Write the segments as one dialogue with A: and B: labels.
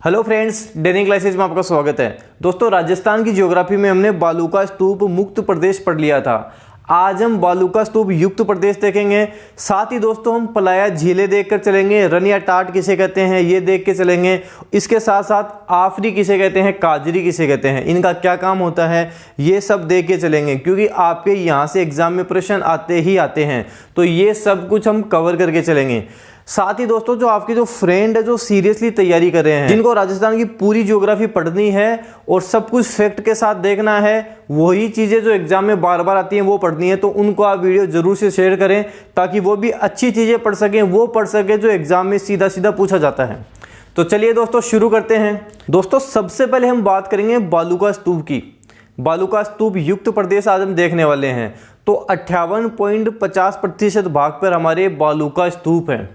A: Hello friends, डेनिंग classes में आपका स्वागत है। दोस्तों, राजस्थान की ज्योग्राफी में हमने बालूका स्तूप मुक्त प्रदेश पढ़ लिया था। आज हम बालूका स्तूप युक्त प्रदेश देखेंगे। साथ ही दोस्तों हम पलाया झीलें देखकर चलेंगे, रन या टाट किसे कहते हैं ये देख के चलेंगे। इसके साथ साथ आफरी किसे कहते हैं, काजरी किसे कहते हैं, इनका क्या काम होता है, ये सब देख के चलेंगे, क्योंकि आपके यहाँ से एग्जाम में प्रश्न आते ही आते हैं। तो ये सब कुछ हम कवर करके चलेंगे। साथ ही दोस्तों, जो आपके जो फ्रेंड है जो सीरियसली तैयारी कर रहे हैं, जिनको राजस्थान की पूरी ज्योग्राफी पढ़नी है और सब कुछ फैक्ट के साथ देखना है, वही चीज़ें जो एग्जाम में बार बार आती हैं वो पढ़नी है, तो उनको आप वीडियो जरूर से शेयर करें ताकि वो भी अच्छी चीज़ें पढ़ सकें, वो पढ़ सकें जो एग्जाम में सीधा सीधा पूछा जाता है। तो चलिए दोस्तों शुरू करते हैं। दोस्तों, सबसे पहले हम बात करेंगे बालूका स्तूप की। बालूका स्तूप युक्त प्रदेश आज हम देखने वाले हैं। तो 58.50% भाग पर हमारे बालूका स्तूप हैं।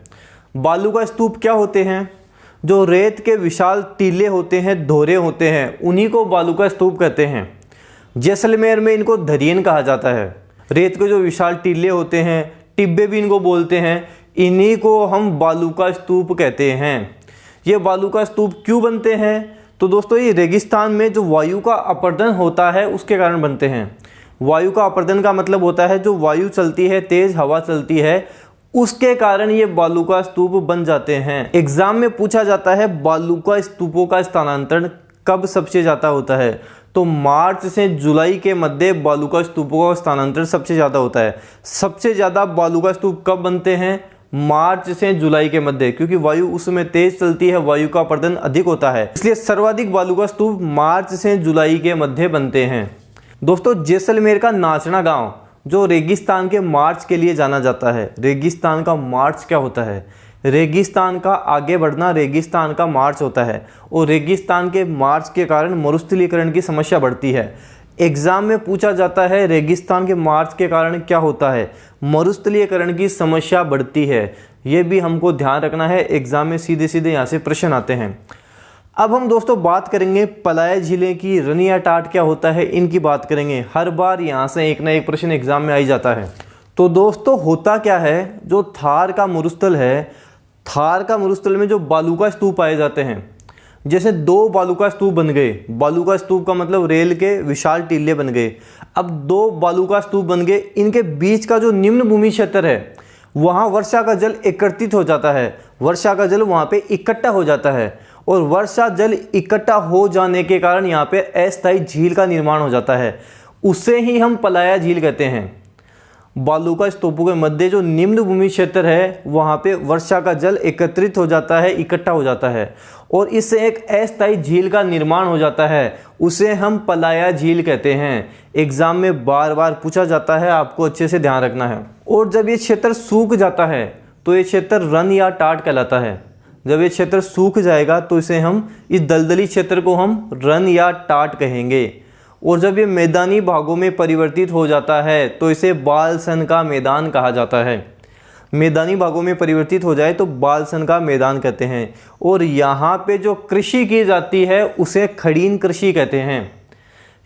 A: बालूका स्तूप क्या होते हैं? जो रेत के विशाल टीले होते हैं, धोरे होते हैं, उन्हीं को बालूका स्तूप कहते हैं। जैसलमेर में इनको धरियन कहा जाता है। रेत के जो विशाल टीले होते हैं, टिब्बे भी इनको बोलते हैं, इन्हीं को हम बालूका स्तूप कहते हैं। ये बालूका स्तूप क्यों बनते हैं? तो दोस्तों, ये रेगिस्तान में जो वायु का अपर्दन होता है उसके कारण बनते हैं। वायु का अपर्दन का मतलब होता है जो वायु चलती है, तेज हवा चलती है, उसके कारण ये बालूका स्तूप बन जाते हैं। एग्जाम में पूछा जाता है बालूका स्तूपों का स्थानांतरण कब सबसे ज़्यादा होता है? तो मार्च से जुलाई के मध्य बालूका स्तूपों का स्थानांतरण सबसे ज़्यादा होता है। सबसे ज़्यादा बालूका स्तूप कब बनते हैं? मार्च से जुलाई के मध्य, क्योंकि वायु उसमें तेज चलती है, वायु का अपर्दन अधिक होता है, इसलिए सर्वाधिक बालूका स्तूप मार्च से जुलाई के मध्य बनते हैं। दोस्तों, जैसलमेर का नाचना गांव जो रेगिस्तान के मार्च के लिए जाना जाता है। रेगिस्तान का मार्च क्या होता है? रेगिस्तान का आगे बढ़ना रेगिस्तान का मार्च होता है, और रेगिस्तान के मार्च के कारण मरुस्थलीकरण की समस्या बढ़ती है। एग्जाम में पूछा जाता है रेगिस्तान के मार्च के कारण क्या होता है? मरुस्थलीकरण की समस्या बढ़ती है। ये भी हमको ध्यान रखना है, एग्जाम में सीधे सीधे यहाँ से प्रश्न आते हैं। अब हम दोस्तों बात करेंगे पलाया झीलें की, रन या टाट क्या होता है, इनकी बात करेंगे। हर बार यहाँ से एक ना एक प्रश्न एग्जाम में आ ही जाता है। तो दोस्तों होता क्या है, जो थार का मरुस्थल है, थार का मरुस्थल में जो बालूका स्तूप पाए जाते हैं, जैसे दो बालूका स्तूप बन गए। बालूका स्तूप का मतलब रेल के विशाल टीले बन गए। अब दो बालूका स्तूप बन गए, इनके बीच का जो निम्न भूमि क्षेत्र है वहाँ वर्षा का जल एकत्रित हो जाता है। वर्षा का जल वहाँ पे इकट्ठा हो जाता है, और वर्षा जल इकट्ठा हो जाने के कारण यहाँ पे अस्थायी झील का निर्माण हो जाता है। उसे ही हम पलाया झील कहते हैं। बालूका स्तूपों के मध्य जो निम्न भूमि क्षेत्र है वहाँ पे वर्षा का जल एकत्रित हो जाता है, इकट्ठा हो जाता है, और इससे एक अस्थायी झील का निर्माण हो जाता है। उसे हम पलाया झील कहते हैं। एग्जाम में बार बार पूछा जाता है, आपको अच्छे से ध्यान रखना है। और जब ये क्षेत्र सूख जाता है तो ये क्षेत्र रन या टाट कहलाता है। जब ये क्षेत्र सूख जाएगा तो इसे हम, इस दलदली क्षेत्र को हम रन या टाट कहेंगे। और जब ये मैदानी भागों में परिवर्तित हो जाता है तो इसे बालसन का मैदान कहा जाता है। मैदानी भागों में परिवर्तित हो जाए तो बालसन का मैदान कहते हैं। और यहाँ पे जो कृषि की जाती है उसे खड़ीन कृषि कहते हैं।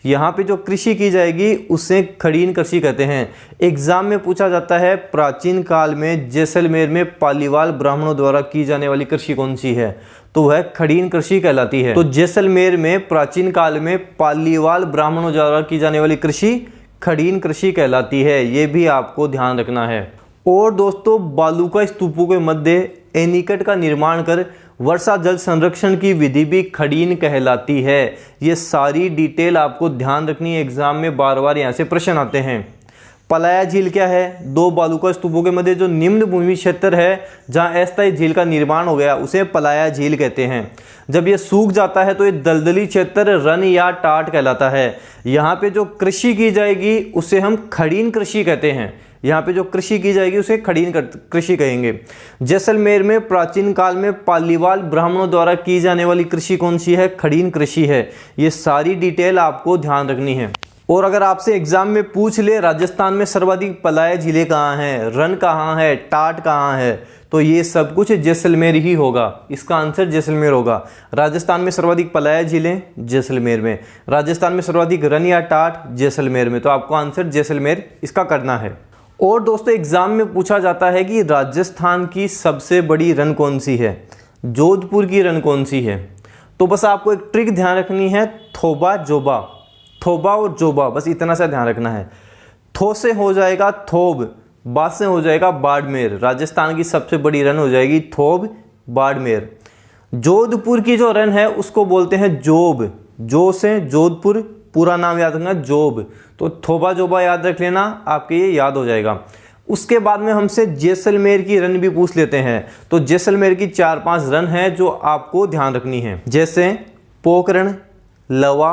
A: यहाँ पे जो कृषि की जाएगी उसे खड़ीन कृषि कहते हैं। एग्जाम में पूछा जाता है प्राचीन काल में जैसलमेर में पालीवाल ब्राह्मणों द्वारा की जाने वाली कृषि कौन सी है? तो वह खड़ीन कृषि कहलाती है। तो जैसलमेर में प्राचीन काल में पालीवाल ब्राह्मणों द्वारा की जाने वाली कृषि खड़ीन कृषि कहलाती है। ये भी आपको ध्यान रखना है। और दोस्तों, बालूका स्तूपों के मध्य एनीकट का निर्माण कर वर्षा जल संरक्षण की विधि भी खड़ीन कहलाती है। ये सारी डिटेल आपको ध्यान रखनी है, एग्जाम में बार बार यहाँ से प्रश्न आते हैं। पलाया झील क्या है? दो बालूका स्तूपों के मध्य जो निम्न भूमि क्षेत्र है जहाँ अस्थायी झील का निर्माण हो गया उसे पलाया झील कहते हैं। जब ये सूख जाता है तो ये दलदली क्षेत्र रन या टाट कहलाता है। यहाँ पे जो कृषि की जाएगी उसे हम खड़ीन कृषि कहते हैं। यहाँ पे जो कृषि की जाएगी उसे खड़ीन कृषि कहेंगे। जैसलमेर में प्राचीन काल में पालीवाल ब्राह्मणों द्वारा की जाने वाली कृषि कौन सी है? खड़ीन कृषि है। ये सारी डिटेल आपको ध्यान रखनी है। और अगर आपसे एग्जाम में पूछ ले राजस्थान में सर्वाधिक पलाया झीलें कहाँ हैं, रन कहाँ है, टाट कहाँ है, तो ये सब कुछ जैसलमेर ही होगा। इसका आंसर जैसलमेर होगा। राजस्थान में सर्वाधिक पलाया झीलें जैसलमेर में, राजस्थान में सर्वाधिक रन या टाट जैसलमेर में। तो आपको आंसर जैसलमेर इसका करना है। और दोस्तों, एग्जाम में पूछा जाता है कि राजस्थान की सबसे बड़ी रन कौन सी है? जोधपुर की रन कौन सी है? तो बस आपको एक ट्रिक ध्यान रखनी है, थोबा जोबा, थोबा और जोबा, बस इतना सा ध्यान रखना है। थो से हो जाएगा थोब, बा से हो जाएगा बाड़मेर। राजस्थान की सबसे बड़ी रन हो जाएगी थोब बाड़मेर। जोधपुर की जो रन है उसको बोलते हैं जोब, जो से जोधपुर, पूरा नाम याद रखना जोब। तो थोबा जोबा याद रख लेना, आपके ये याद हो जाएगा। उसके बाद में हमसे जैसलमेर की रन भी पूछ लेते हैं। तो जैसलमेर की 4-5 रन है जो आपको ध्यान रखनी है, जैसे पोकरण, लवा,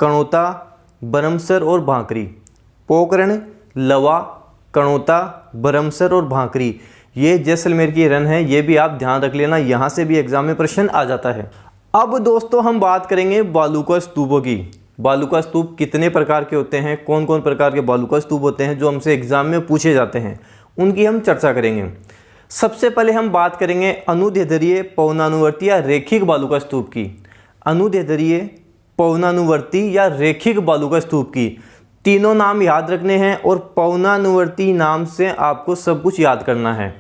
A: कणोता, बरमसर और भांकरी। पोकरण, लवा, कणोता, बरमसर और भांकरी, ये जैसलमेर की रन है, ये भी आप ध्यान रख लेना, यहाँ से भी एग्जाम में प्रश्न आ जाता है। अब दोस्तों हम बात करेंगे बालूका स्तूपों की। बालूका स्तूप कितने प्रकार के होते हैं, कौन कौन प्रकार के बालूका स्तूप होते हैं जो हमसे एग्जाम में पूछे जाते हैं, उनकी हम चर्चा करेंगे। सबसे पहले हम बात करेंगे अनुदैर्ध्य, पवनानुवर्ती या रेखिक बालूका स्तूप की। अनुदैर्ध्य, पवनानुवर्ती या रेखिक बालूका स्तूप की तीनों नाम याद रखने हैं, और पवनानुवर्ती नाम से आपको सब कुछ याद करना है।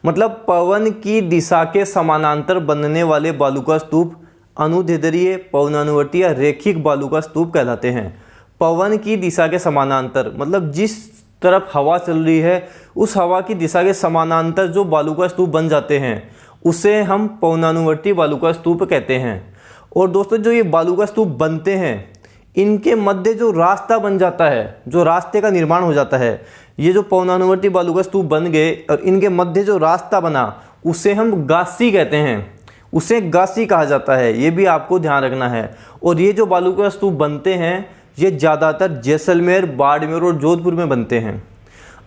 A: मतलब पवन की दिशा के समानांतर बनने वाले बालूका स्तूप अनुदैर्ध्य, पवनानुवर्ती या रेखिक बालूका स्तूप कहलाते हैं। पवन की दिशा के समानांतर मतलब जिस तरफ हवा चल रही है उस हवा की दिशा के समानांतर जो बालूका स्तूप बन जाते हैं उसे हम पवनानुवर्ती बालूका स्तूप कहते हैं। और दोस्तों जो ये बालूका स्तूप बनते हैं इनके मध्य जो रास्ता बन जाता है, जो रास्ते का निर्माण हो जाता है, ये जो पवनानुवर्ती बालूका स्तूप बन गए और इनके मध्य जो रास्ता बना उसे हम गासी कहते हैं, उसे गासी कहा जाता है, ये भी आपको ध्यान रखना है। और ये जो बालूका स्तूप बनते हैं ये ज़्यादातर जैसलमेर, बाड़मेर और जोधपुर में बनते हैं।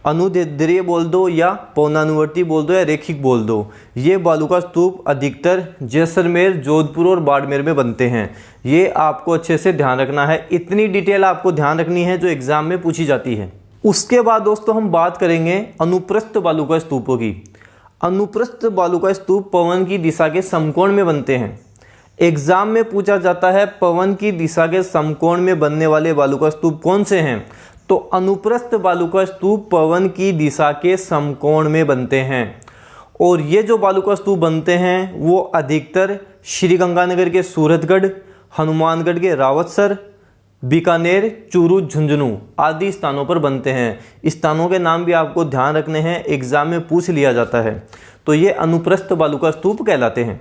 A: अनुदैर्ध्य बोल दो या पवनानुवर्ती बोल दो या रेखिक बोल दो, ये बालूका स्तूप अधिकतर जैसलमेर, जोधपुर और बाड़मेर में बनते हैं। ये आपको अच्छे से ध्यान रखना है, इतनी डिटेल आपको ध्यान रखनी है जो एग्जाम में पूछी जाती है। उसके बाद दोस्तों हम बात करेंगे अनुप्रस्थ बालूका स्तूपों की। अनुप्रस्थ बालूका स्तूप पवन की दिशा के समकोण में बनते हैं। एग्जाम में पूछा जाता है पवन की दिशा के समकोण में बनने वाले बालूका स्तूप कौन से हैं, तो अनुप्रस्थ बालूका स्तूप पवन की दिशा के समकोण में बनते हैं। और ये जो बालूका स्तूप बनते हैं वो अधिकतर श्रीगंगानगर के सूरतगढ़, हनुमानगढ़ के रावतसर, बीकानेर, चूरू, झुंझुनू आदि स्थानों पर बनते हैं। इस स्थानों के नाम भी आपको ध्यान रखने हैं, एग्जाम में पूछ लिया जाता है। तो ये अनुप्रस्थ बालूका स्तूप कहलाते हैं।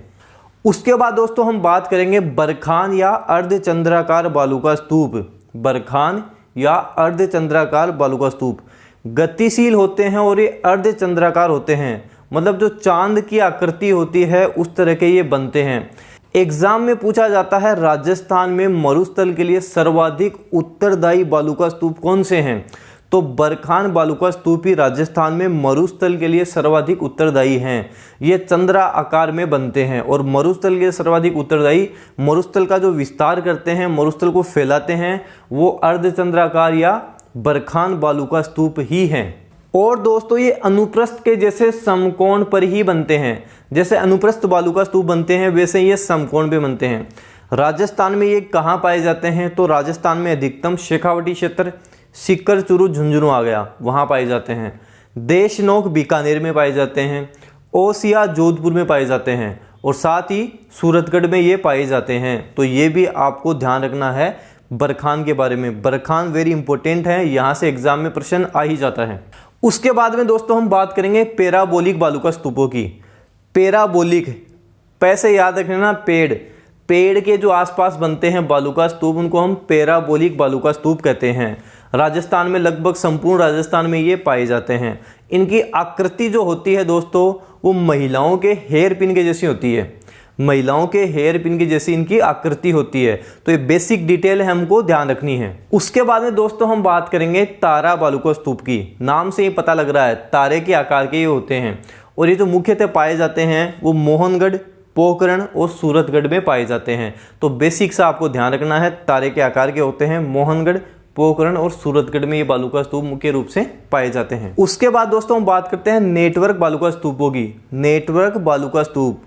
A: उसके बाद दोस्तों हम बात करेंगे बरखान या अर्धचंद्राकार बालूका स्तूप। बरखान या अर्धचंद्राकार बालूका स्तूप गतिशील होते हैं और ये अर्धचंद्राकार होते हैं, मतलब जो चांद की आकृति होती है उस तरह के ये बनते हैं। एग्जाम में पूछा जाता है राजस्थान में मरुस्थल के लिए सर्वाधिक उत्तरदायी बालूका स्तूप कौन से हैं, तो बरखान बालूका स्तूप ही राजस्थान में मरुस्थल के लिए सर्वाधिक उत्तरदायी हैं। ये चंद्रा आकार में बनते हैं और मरुस्थल के लिए सर्वाधिक उत्तरदायी, मरुस्थल का जो विस्तार करते हैं, मरुस्थल को फैलाते हैं, वो अर्धचंद्राकार या बरखान बालूका स्तूप ही हैं। और दोस्तों ये अनुप्रस्थ के जैसे समकोण पर ही बनते हैं। जैसे अनुप्रस्थ बालूका स्तूप बनते हैं वैसे ये समकोण पे बनते हैं। राजस्थान में ये कहाँ पाए जाते हैं, तो राजस्थान में अधिकतम शेखावटी क्षेत्र, सीकर, चूरू, झुंझुनू आ गया, वहाँ पाए जाते हैं। देशनोक बीकानेर में पाए जाते हैं, ओसिया जोधपुर में पाए जाते हैं, और साथ ही सूरतगढ़ में ये पाए जाते हैं। तो ये भी आपको ध्यान रखना है बरखान के बारे में। बरखान वेरी इंपॉर्टेंट है, यहाँ से एग्जाम में प्रश्न आ ही जाता है। उसके बाद में दोस्तों हम बात करेंगे पैराबोलिक बालूका स्तूपों की। पैराबोलिक पैसे याद रखना, पेड़ के जो आसपास बनते हैं बालूका स्तूप उनको हम पैराबोलिक बालूका स्तूप कहते हैं। राजस्थान में लगभग संपूर्ण राजस्थान में ये पाए जाते हैं। इनकी आकृति जो होती है दोस्तों वो महिलाओं के हेयर पिन के जैसी होती है, महिलाओं के हेयर पिन की जैसी इनकी आकृति होती है। तो ये बेसिक डिटेल है, हमको ध्यान रखनी है। उसके बाद में दोस्तों हम बात करेंगे तारा बालूका स्तूप की। नाम से ही पता लग रहा है तारे के आकार के ये होते हैं, और ये जो मुख्यतः पाए जाते हैं वो मोहनगढ़, पोखरण और सूरतगढ़ में पाए जाते हैं। तो बेसिक सा आपको ध्यान रखना है, तारे के आकार के होते हैं, मोहनगढ़, पोखरण और सूरतगढ़ में ये बालूका स्तूप मुख्य रूप से पाए जाते हैं। उसके बाद दोस्तों हम बात करते हैं नेटवर्क बालूका स्तूपों की। नेटवर्क बालूका स्तूप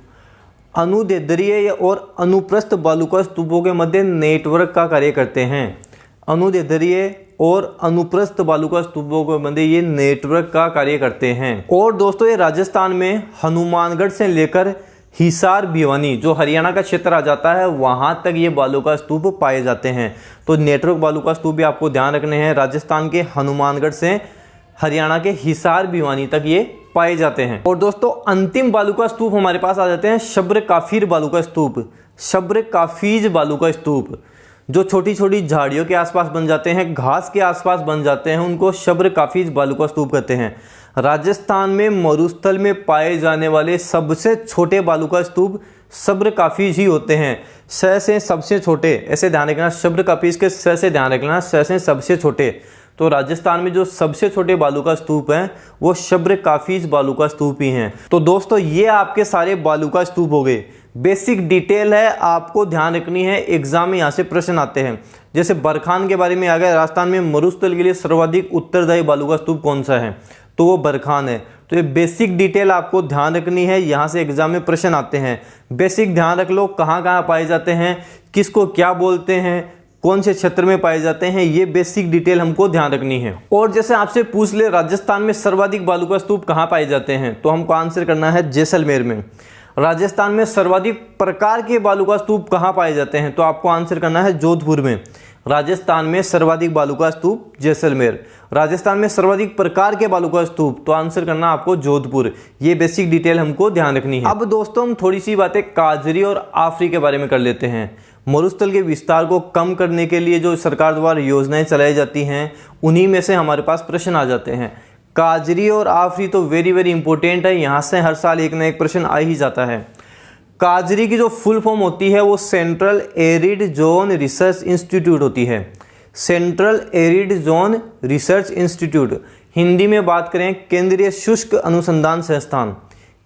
A: अनुदैर्ध्य और अनुप्रस्थ बालूका स्तूपों के मध्य नेटवर्क का कार्य करते हैं। अनुदैर्ध्य और अनुप्रस्थ बालूका स्तूपों के मध्य ये नेटवर्क का कार्य करते हैं। और दोस्तों ये राजस्थान में हनुमानगढ़ से लेकर हिसार भिवानी जो हरियाणा का क्षेत्र आ जाता है वहाँ तक ये बालू का स्तूप पाए जाते हैं। तो नेटवर्क बालू का स्तूप भी आपको ध्यान रखने हैं। राजस्थान के हनुमानगढ़ से हरियाणा के हिसार भिवानी तक ये पाए जाते हैं। और दोस्तों अंतिम बालू का स्तूप हमारे पास आ जाते हैं शब्र काफिर बालू का स्तूप। शब्र काफिज बालू का स्तूप जो छोटी छोटी झाड़ियों के आसपास बन जाते हैं, घास के आसपास बन जाते हैं, उनको शब्र काफिज बालू का स्तूप कहते हैं। राजस्थान में मरुस्थल में पाए जाने वाले सबसे छोटे बालू का स्तूप शब्र काफिज ही होते हैं। स से सबसे छोटे, ऐसे ध्यान रखना, शब्र काफिज के स से ध्यान रखना, स से सबसे छोटे। तो राजस्थान में जो सबसे छोटे बालू का स्तूप हैं वो शब्र काफिज बालू का स्तूप ही हैं। तो दोस्तों ये आपके सारे बालू का स्तूप हो गए। बेसिक डिटेल है, आपको ध्यान रखनी है, एग्जाम में यहाँ से प्रश्न आते हैं। जैसे बरखान के बारे में आ गया, राजस्थान में मरुस्थल के लिए सर्वाधिक उत्तरदायी बालू का स्तूप कौन सा है, तो वो बरखान है। तो ये बेसिक डिटेल आपको ध्यान रखनी है, यहाँ से एग्जाम में प्रश्न आते हैं। बेसिक ध्यान रख लो, कहाँ कहाँ पाए जाते हैं, किसको क्या बोलते हैं, कौन से क्षेत्र में पाए जाते हैं, ये बेसिक डिटेल हमको ध्यान रखनी है। और जैसे आपसे पूछ ले राजस्थान में सर्वाधिक बालू का स्तूप कहाँ पाए जाते हैं, तो हमको आंसर करना है जैसलमेर में। राजस्थान में सर्वाधिक प्रकार के बालू का स्तूप कहाँ पाए जाते हैं, तो आपको आंसर करना है जोधपुर में। राजस्थान में सर्वाधिक बालू का स्तूप जैसलमेर। राजस्थान में सर्वाधिक प्रकार के बालू का स्तूप, तो आंसर करना आपको जोधपुर। ये बेसिक डिटेल हमको ध्यान रखनी है। अब दोस्तों हम थोड़ी सी बातें काजरी और आफरी के बारे में कर लेते हैं। मरुस्थल के विस्तार को कम करने के लिए जो सरकार द्वारा योजनाएं चलाई जाती हैं उन्हीं में से हमारे पास प्रश्न आ जाते हैं। काजरी और आफरी तो वेरी वेरी इंपॉर्टेंट है, यहाँ से हर साल एक ना एक प्रश्न आ ही जाता है। काजरी की जो फुल फॉर्म होती है वो central arid zone research institute होती है। Central arid zone research institute, Hindi में बात करें केंद्रीय शुष्क अनुसंधान संस्थान।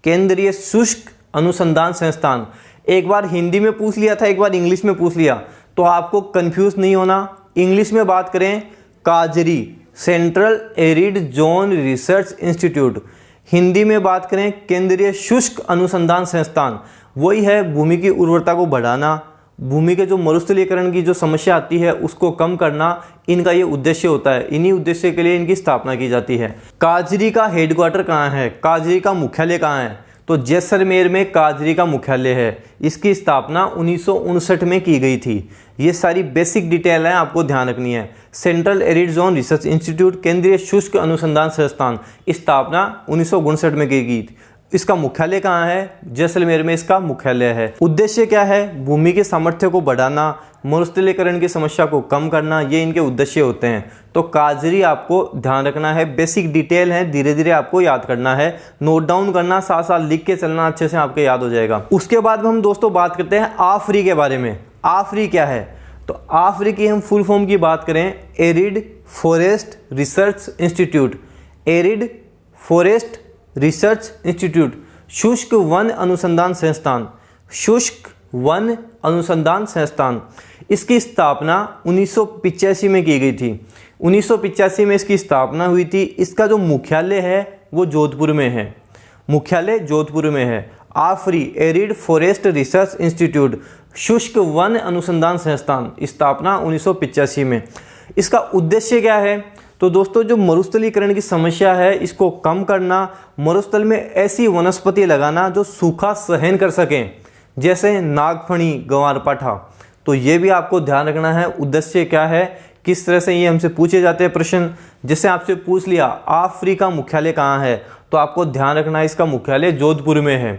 A: केंद्रीय शुष्क अनुसंधान संस्थान, एक बार हिंदी में पूछ लिया था, एक बार इंग्लिश में पूछ लिया, तो आपको कंफ्यूज नहीं होना। इंग्लिश में बात करें काजरी, central arid zone research institute. Hindi में बात करें केंद्रीय शुष्क अनुसंधान संस्थान, वही है भूमि की उर्वरता को बढ़ाना, भूमि के जो मरुस्थलीकरण की जो समस्या आती है उसको कम करना, इनका ये उद्देश्य होता है। इन्हीं उद्देश्य के लिए इनकी स्थापना की जाती है। काजरी का हेडक्वार्टर कहाँ है, काजरी का मुख्यालय कहाँ है, तो जैसलमेर में काजरी का मुख्यालय है। इसकी स्थापना 1959 में की गई थी। ये सारी बेसिक डिटेल है, आपको ध्यान रखनी है। Central arid zone research institute, केंद्रीय शुष्क अनुसंधान संस्थान, स्थापना 1959 में की गई। इसका मुख्यालय कहाँ है, जैसलमेर में इसका मुख्यालय है। उद्देश्य क्या है, भूमि के सामर्थ्य को बढ़ाना, मरुस्थलीकरण की समस्या को कम करना, ये इनके उद्देश्य होते हैं। तो काजरी आपको ध्यान रखना है, बेसिक डिटेल है, धीरे धीरे आपको याद करना है, नोट डाउन करना, साथ साथ लिख के चलना, अच्छे से आपके याद हो जाएगा। उसके बाद हम दोस्तों बात करते हैं आफरी के बारे में। आफरी क्या है, तो आफरी की हम फुल फॉर्म की बात करें arid forest research institute. Arid forest research institute, शुष्क वन अनुसंधान संस्थान, शुष्क वन अनुसंधान संस्थान। इसकी स्थापना 1985 में की गई थी। 1985 में इसकी स्थापना हुई थी। इसका जो मुख्यालय है वो जोधपुर में है, मुख्यालय जोधपुर में है। आफरी एरिड फॉरेस्ट रिसर्च इंस्टीट्यूट, शुष्क वन अनुसंधान संस्थान, स्थापना 1985 में। इसका उद्देश्य क्या है, तो दोस्तों जो मरुस्थलीकरण की समस्या है इसको कम करना, मरुस्थल में ऐसी वनस्पति लगाना जो सूखा सहन कर सकें, जैसे नागफणी, ग्वारपाठा। तो ये भी आपको ध्यान रखना है, उद्देश्य क्या है, किस तरह से ये हमसे पूछे जाते हैं प्रश्न। जैसे आपसे पूछ लिया आफरी का मुख्यालय कहाँ है, तो आपको ध्यान रखना है इसका मुख्यालय जोधपुर में है।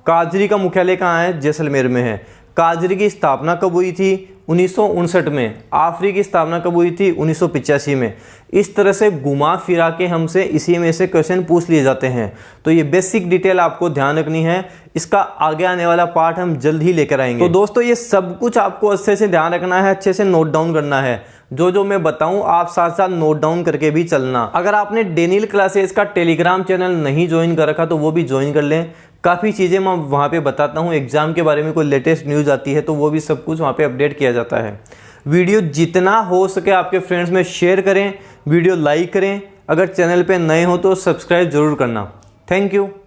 A: काजरी का मुख्यालय कहाँ है, जैसलमेर में है। काजरी की स्थापना कब हुई थी, 1959 में। आफरी की स्थापना कब हुई थी, 1985 में। इस तरह से घुमा फिरा के हमसे इसी में से क्वेश्चन पूछ लिए जाते हैं। तो ये बेसिक डिटेल आपको ध्यान रखनी है। इसका आगे आने वाला पार्ट हम जल्द ही लेकर आएंगे। तो दोस्तों ये सब कुछ आपको अच्छे से ध्यान रखना है, अच्छे से नोट डाउन करना है। जो जो मैं बताऊं आप साथ साथ नोट डाउन करके भी चलना। अगर आपने डेनियल क्लासेस का टेलीग्राम चैनल नहीं ज्वाइन कर रखा तो वो भी ज्वाइन कर लें। काफ़ी चीज़ें मैं वहाँ पे बताता हूँ, एग्जाम के बारे में कोई लेटेस्ट न्यूज़ आती है तो वो भी सब कुछ वहाँ पे अपडेट किया जाता है। वीडियो जितना हो सके आपके फ्रेंड्स में शेयर करें, वीडियो लाइक करें। अगर चैनल पे नए हो तो सब्सक्राइब जरूर करना। Thank you.